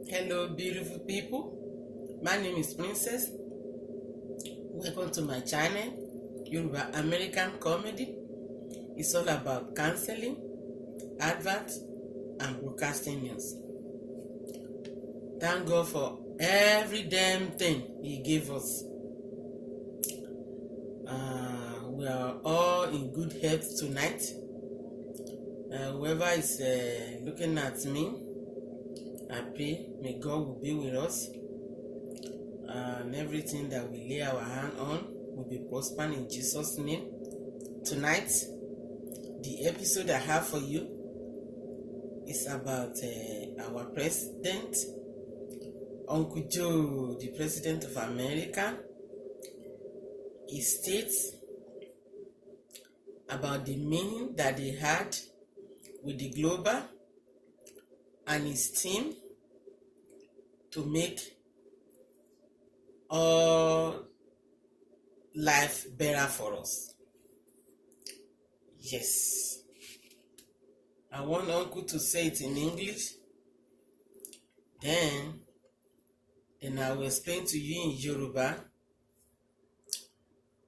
Hello, beautiful people. My name is Princess. Welcome to my channel, Yoruba American Comedy. It's all about counseling, adverts, and broadcasting news. Thank God for every damn thing He gave us. We are all in good health tonight. Whoever is looking at me, I pray may God will be with us. And everything that we lay our hand on will be prospered in Jesus' name. Tonight, the episode I have for you is about our president, Uncle Joe, the President of America. He states about the meeting that they had with the global and his team to make all life better for us. Yes. I want Uncle to say it in English. Then I will explain to you in Yoruba.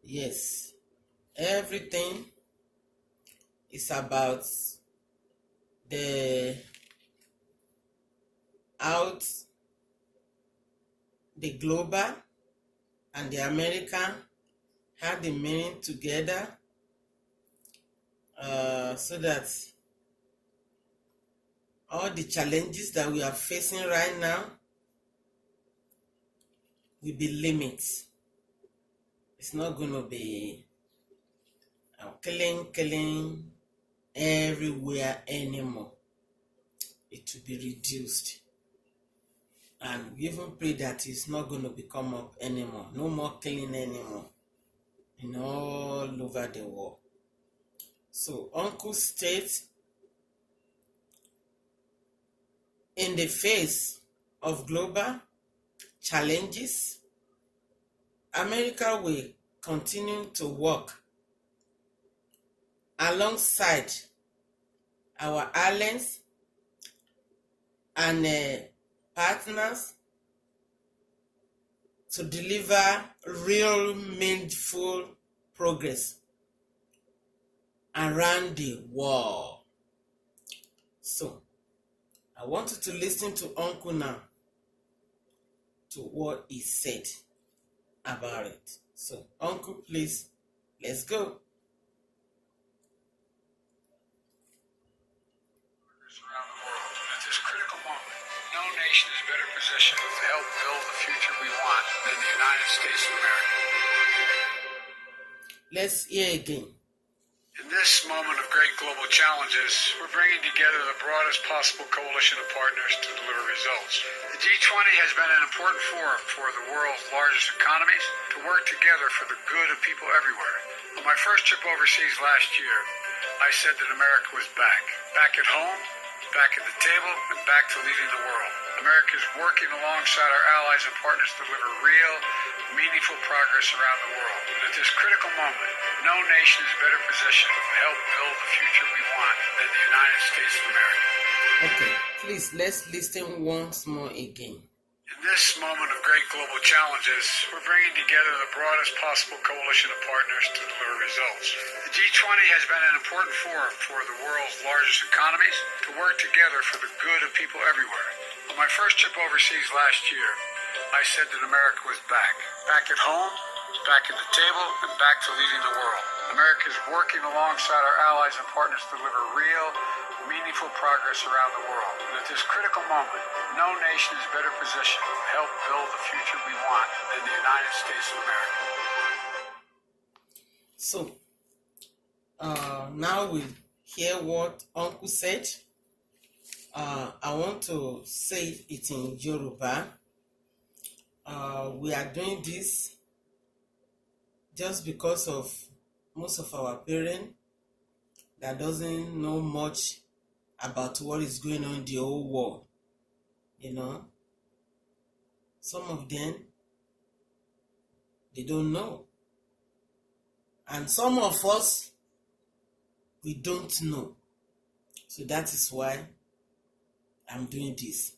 Yes. Everything is about the global and the American had the meeting together so that all the challenges that we are facing right now will be limits. It's not going to be killing everywhere anymore. It will be reduced. And we even pray that it's not going to become up anymore. No more killing anymore in all over the world. So Uncle states, in the face of global challenges, America will continue to work alongside our allies and partners to deliver real meaningful progress around the world. So, I want you to listen to Uncle now to what he said about it. So, Uncle, please, let's go. No nation is better positioned to help build the future we want than the United States of America. Let's hear again. In this moment of great global challenges, we're bringing together the broadest possible coalition of partners to deliver results. The G20 has been an important forum for the world's largest economies to work together for the good of people everywhere. On my first trip overseas last year, I said that America was back at home, back at the table, and back to leading the world. America is working alongside our allies and partners to deliver real, meaningful progress around the world. And at this critical moment, no nation is better positioned to help build the future we want than the United States of America. Okay, please, let's listen once more again. In this moment of great global challenges, we're bringing together the broadest possible coalition of partners to deliver results. The G20 has been an important forum for the world's largest economies to work together for the good of people everywhere. On my first trip overseas last year, I said that America was back at home, back at the table, and back to leading the world. America is working alongside our allies and partners to deliver real, meaningful progress around the world. And at this critical moment, no nation is better positioned to help build the future we want than the United States of America. So, now we hear what Uncle said. I want to say it in Yoruba. We are doing this just because of most of our parents that doesn't know much about what is going on in the whole world. Some of them, they don't know. And some of us, we don't know. So that is why I'm doing this.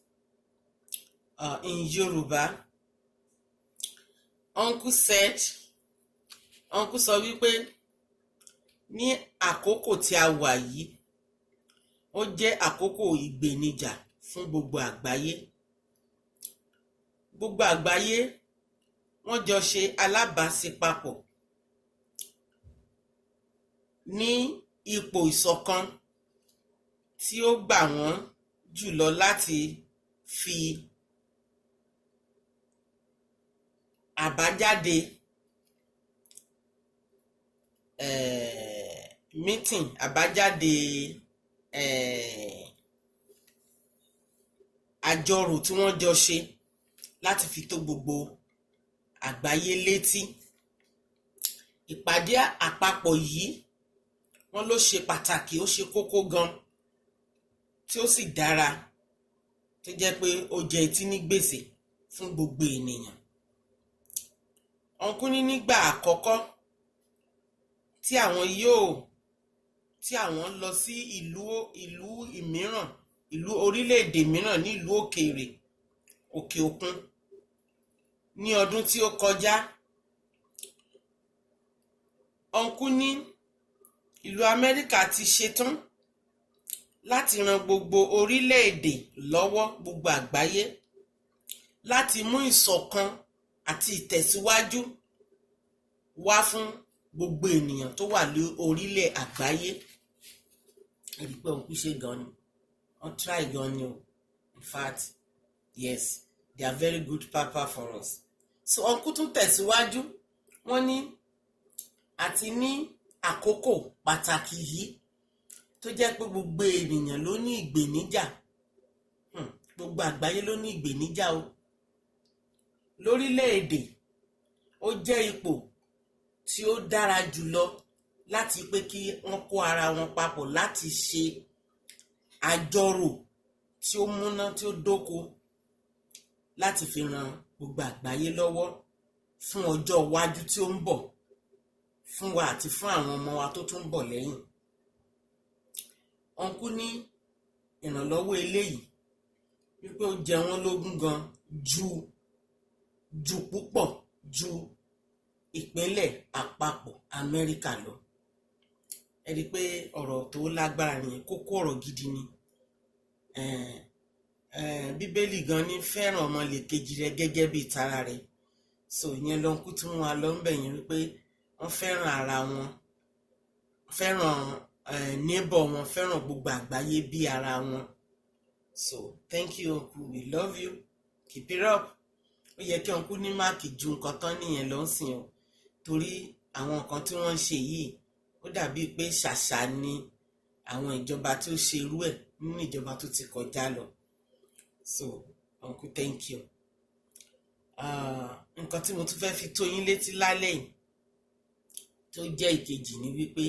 in Yoruba. Uncle sọ wípé ní àkókò tí a wà yìí ó jẹ́ àkókò ìgbèníjà fún gbogbo àgbáyé. Gbogbo àgbáyé wọ́n jọ ṣe alábàáṣepapọ̀ ní ipò ìṣọ̀kan tí ó gbà wọ́n jùlọ láti fi àbájáde meeting àbájáde àjọrò tí wọ́n jọ ṣe láti fi tó gbogbo àgbáyé létí. Ìpàdé àpapọ̀ yìí wọ́n ló ṣe pàtàkì, ó ṣe kókó gan, tí ó sì dára, tó jẹ́ pé ó jẹ etí ní gbèsè fún gbogbo ènìyàn. Ọ̀nkú ní nígbà àkọ́kọ́ tí àwọn lọ sí ìlú mìíràn, ìlú orílẹ̀-èdè mìíràn ní ìlú òkè òkun ní ọdún tí ó kọjá. Ọ̀nkú ní ìlú Amẹ́ríkà ti ṣetán láti ran gbogbo orílẹ̀-èdè lọ́wọ́, gbogbo àgbáyé, láti mú ìṣọ̀kan àti ìtẹ̀síwájú wá fún gbogbo ènìyàn tó wà ní orílẹ̀ àgbáyé. Ẹ̀rí pé Ọ̀nkú ṣe gan ni, wọ́n try gan ni o. In fact, yes, they are very good papa for us. So Ọ̀nkú tún tẹ̀síwájú, wọ́n ní àti ní àkókò pàtàkì yìí tó jẹ́ pé gbogbo ènìyàn ló ní ìgbèníjà, gbogbo àgbáyé ló ní ìgbèníjà o. Lórílẹ̀-èdè ó jẹ́ ipò tí ó dára jùlọ láti pé kí wọ́n kó ara wọn papọ̀ láti ṣe àjọrò tí ó múná, tí ó dóko, láti fi ran gbogbo àgbáyé lọ́wọ́ fún ọjọ́ iwájú tí ó ń bọ̀ fún wa àti fún àwọn ọmọ wa tó tún ń bọ̀ lẹ́yìn. Ọ̀nkú ní ìrànlọ́wọ́ eléyìí wípé ó jẹ wọ́n lógún gan ju púpọ̀ ju ìpínlẹ̀ àpapọ̀ Amẹ́ríkà lọ. Ẹ rí i pé ọ̀rọ̀ tó lágbára nìyẹn, kókó ọ̀rọ̀ gidi ni. Bíbélì gan ní fẹ́ràn ọmọlàkejì rẹ gẹ́gẹ́ bí tara rẹ. So ìyẹn l'Ọ̀nkú tí wọ́n wá lọ ń bẹ̀ yẹn wípé wọ́n fẹ́ràn ara wọn, fẹ́ràn neighbor wọn, fẹ́ràn gbogbo àgbáyé bí ara wọn. So thank you Uncle, we love you, keep it up. Ó yẹ kí Ọ̀nkú ní máàkì ju nǹkan tán nìyẹn lọ ń sìn o, torí àwọn nǹkan tí wọ́n ń ṣe yìí ó dàbí pé ṣàṣà ni àwọn ìjọba tí ó ṣe irú ẹ̀ nínú ìjọba tó ti kọjá lọ. So Uncle, thank you. Nǹkan tí mo tún fẹ́ fi tó yín létí lálẹ́ yìí tó jẹ́ ìkejì ni wípé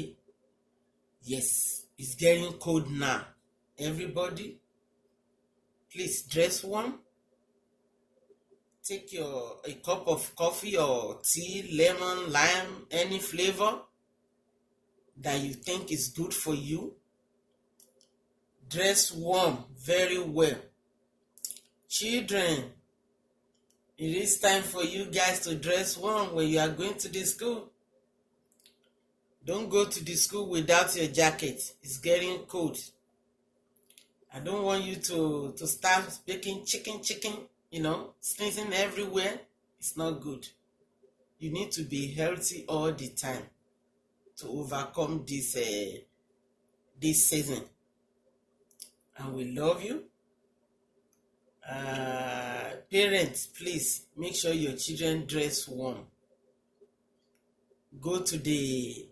yes, it's getting cold now. Everybody, please dress warm. Take a cup of coffee or tea, lemon, lime, any flavor that you think is good for you. Dress warm very well. Children, it is time for you guys to dress warm when you are going to the school. Don't go to the school without your jacket. It's getting cold. I don't want you to start speaking chicken, sneezing everywhere. It's not good. You need to be healthy all the time to overcome this season. And we love you. Parents, please make sure your children dress warm. Go to the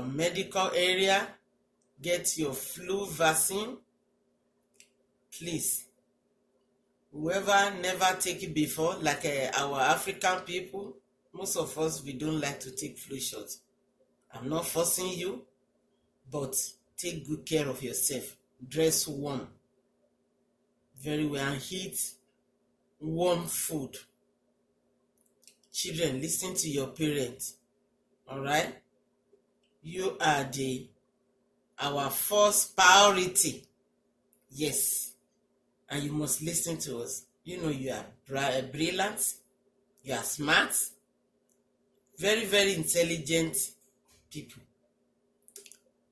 medical area, get your flu vaccine. Please, whoever never take it before, like our African people, most of us, we don't like to take flu shots. I'm not forcing you, but take good care of yourself. Dress warm very well and eat warm food. Children, listen to your parents. All right? You are our first priority. Yes. And you must listen to us. You know you are brilliant, you are smart, very, very intelligent people.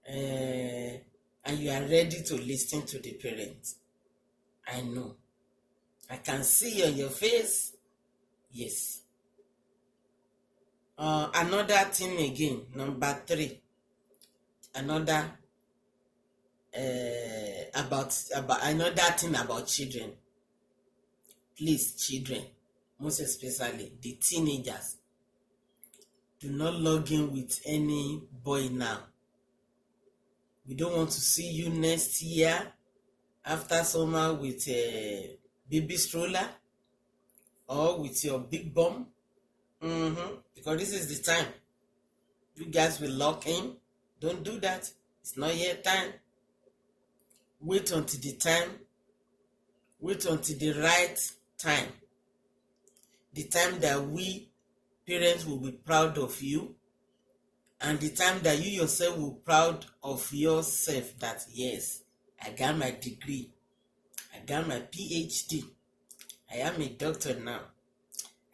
And you are ready to listen to the parents. I know. I can see on your face. Yes. Another thing again, number 3. Another about another thing about children. Please, children, most especially the teenagers, do not log in with any boy now. We don't want to see you next year after summer with a baby stroller or with your big bum. Because this is the time you guys will lock in. Don't do that. It's not yet time. Wait until the time. Wait until the right time. The time that we parents will be proud of you, and the time that you yourself will be proud of yourself that yes, I got my degree, I got my PhD, I am a doctor now,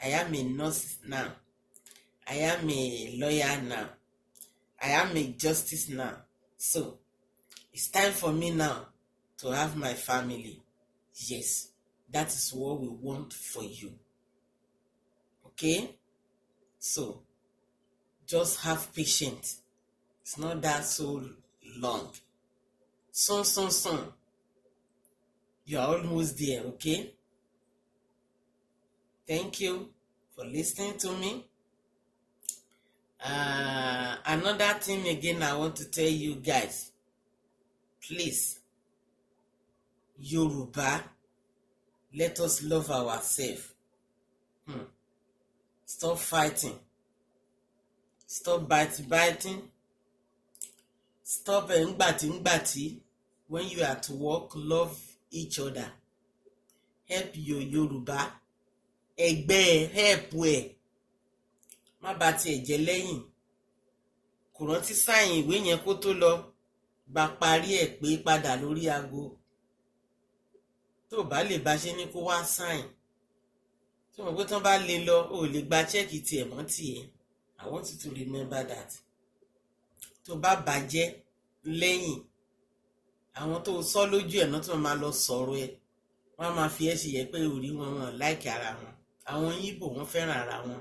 I am a nurse now, I am a lawyer now, I am a justice now. So it's time for me now to have my family. Yes, that is what we want for you. Okay? So just have patience. It's not that so long. Soon. You are almost there, okay? Thank you for listening to me. Another thing again I want to tell you guys. Please, Yoruba, let us love ourselves. Stop fighting. Stop biting. Stop ngbati. When you are at work, love each other. Help your Yoruba. Ẹgbẹ́ help ẹ. Má bà tiẹ̀ jẹ́ lẹ́yìn. Kò rántí sáyìn ìwé yẹn kó tó lọ. Bá parí ẹ̀ pé padà lórí aago. Tó bá lè bá ṣe ní kó wá sáyìn. Tó mọ̀ pé tán bá lè lọ, o lè gba chẹ́ẹ̀kì tiẹ̀ mọ́ tiẹ̀. I want you to remember that. Tó bá bàjẹ́ lẹ́yìn, àwọn tó sọ lójú ẹ̀ náà tó máa lọ sọ̀rọ̀ ẹ̀. Wọ́n máa fi ẹ́ ṣe yẹ pé orí wọn láìkí ara wọn. Àwọn Ìgbò wọ́n fẹ́ràn ara wọn.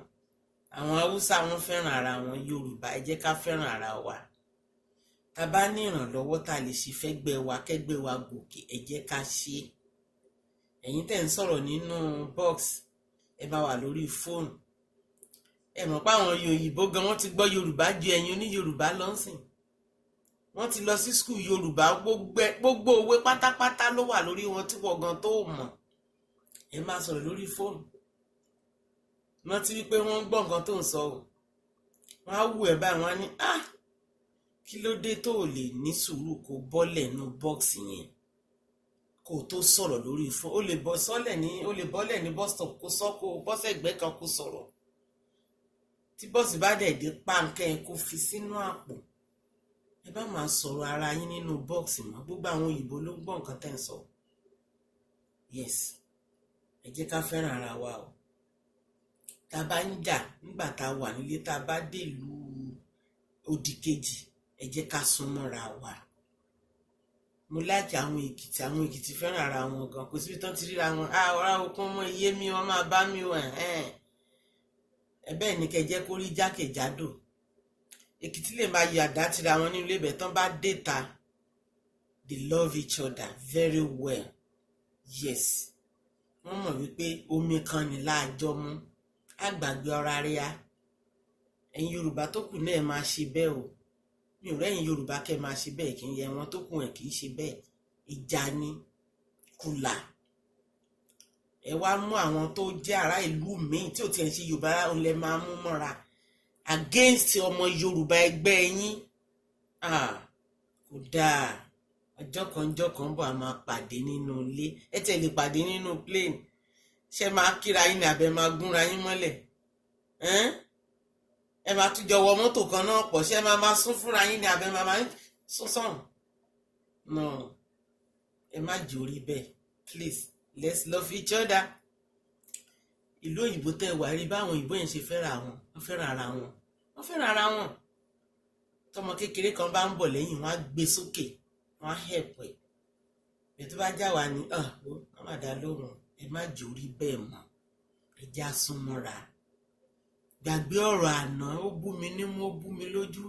Àwọn Haúsá wọ́n fẹ́ràn ara wọn. Yorùbá ẹ jẹ́ ká fẹ́ràn ara wa. Tá bá ní ìrànlọ́wọ́ tá lè ṣe fẹ́gbẹ́ wa kẹ́gbẹ́ wa gòkè, ẹ jẹ́ ká ṣe. Ẹ̀yin tẹ́ ń sọ̀rọ̀ nínú box, ẹ bá wà lórí fóònù. Ẹ mọ̀ pé àwọn òyìnbó gan wọ́n ti gbọ́ Yorùbá ju ẹ̀yin oní Yorùbá lọ́sìn. Wọ́n ti lọ sí skul Yorùbá, gbogbo òwe pátápátá ló wà lórí wọn tí wọ́n gan tó mọ̀. Ẹ máa sọ̀rọ̀ lórí fóònù. Wọ́n ti rí pé wọ́n ń gbọ́ nǹkan tó ń sọ o. Wọ́n á wù ẹ́ báyìí, wọ́n á ní kí ló dé tó lè ní sùúrù kó bọ́lẹ̀ nú bọ́ọ̀sì yẹn kó tó sọ̀rọ̀ lórí fóònù. O lè bọ́lẹ̀ ní bus stop kó sọ kó bọ́sẹ̀ ẹgbẹ́ kan kó sọ̀rọ̀. Tí bọ́ọ̀sì bá dẹ̀ dé páńkẹ́ kó fi sínú àpò. Ẹ bá máa sọ̀rọ̀ ara yín nínú bọ́ọ̀sì mọ́. Gbogbo àwọn òyìnbó ló gbọ́ nǹkan tẹ́ ń sọ. Yes, ẹ jẹ́ ká fẹ́ràn ara wa o. Tá bá ń jà nígbà tá wà nílé, tá bá dé ìlú òdì kejì, ẹ jẹ́ ká súnmọ́ra wa. Mo láìkí àwọn Èkìtì fẹ́ràn ara wọn gan. Kò síbi tán ti ríra wọn. Ọ̀rá okun mọ́ iye mi, wọ́n máa bá mi wọ̀ ẹ̀bẹ́ ní kẹ́ jẹ́ kó rí jákèjádò. Èkìtì lè máa yọ àdá tira wọn nínú ilé ibẹ̀ tán bá déta. They love each other very well. Yes. Wọ́n mọ̀ wípé omi kan ní láàjọ mú. Àgbàgbé ọ̀rá ríà. Ẹ̀yin Yorùbá tó kù náà máa ṣe bẹ́ẹ̀ o. Mi ò rẹ́yìn Yorùbá kẹ́ máa ṣe bẹ́ẹ̀ kì í yẹ wọn tó kù ẹ̀ kì í ṣe bẹ́ẹ̀. Ìjà ni kùlà. Ẹ wá mú àwọn tó jẹ́ ará ìlú míì tí ò tiẹ̀ ń ṣe Yorùbá òun lẹ máa mú mọ́ra against ọmọ Yorùbá ẹgbẹ́ yín. Kò dáa. Ọjọ́ kan bọ̀ a máa pàdé nínú ilé. Ẹ tẹ̀ lè pàdé nínú plane. Ṣé máa kíra yín ní abẹ máa gúnra yín mọ́lẹ̀? Ẹ máa tún jọ wọ mọ́tò kan náà pọ̀. Ṣé máa sún fúnra yín ní abẹ máa sún sọ̀rùn? No. Ẹ má jòrí bẹ́ẹ̀. Please, let's love each other. ìlú òyìnbó tẹ́ wà rí báwọn òyìnbó yẹn ṣe fẹ́ràn àwọn wọ́n fẹ́ràn ara wọn wọ́n fẹ́ràn ara wọn tọmọ kékeré kan bá ń bọ̀ lẹ́yìn wọn á gbé sókè wọn á hẹ̀pọ̀ ẹ̀ bẹ́ẹ̀ tó bá já wa ní wọ́n má dá lóhùn ẹ má jòrí bẹ́ẹ̀ mọ́ ẹ já súnmọ́ra gbàgbé ọ̀rọ̀ àná ó bú mi nímú ó bú mi lójú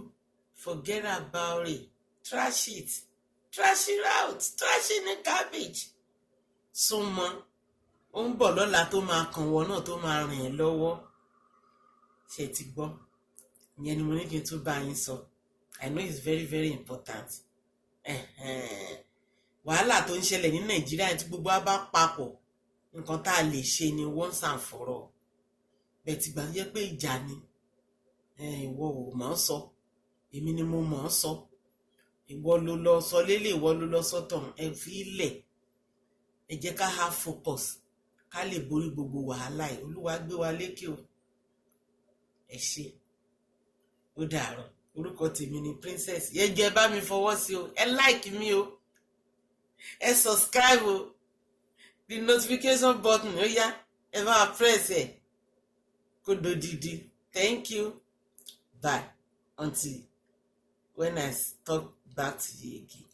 forget about it trash it out trash in the garbage súnmọ́ ó ń bọ̀ lọ́la tó máa kàn wọ́n náà tó máa rìn ẹ́ lọ́wọ́ ṣe ti gbọ́ ìyẹn ni mo ní kí n tún bá yín sọ I know it's very very important wàhálà tó ń ṣẹlẹ̀ ní Nàìjíríà tí gbogbo wa bá papọ̀ nǹkan tá a lè ṣe ni once and for all bẹ́ẹ̀ tí gbà jẹ́ pé ìjà ni ìwọ ò mọ̀ ọ́ sọ èmi ni mo mọ̀ ọ́ sọ ìwọ ló lọ sọ lélẹ̀ ìwọ ló lọ sọ́tọ̀ ẹ fi ilẹ̀ ẹ jẹ́ ká have focus ká lè borí gbogbo wàhálà yìí Olúwa gbé wa lékè o ẹ ṣé ó dàárọ̀ orúkọ tèmi ni Princess yẹ jẹ́ bá mi fọwọ́ sí o ẹ like mi o ẹ subscribe o the notification button ó yá ẹ máa press ẹ kó dodidi thank you bye until when I talk back to you again.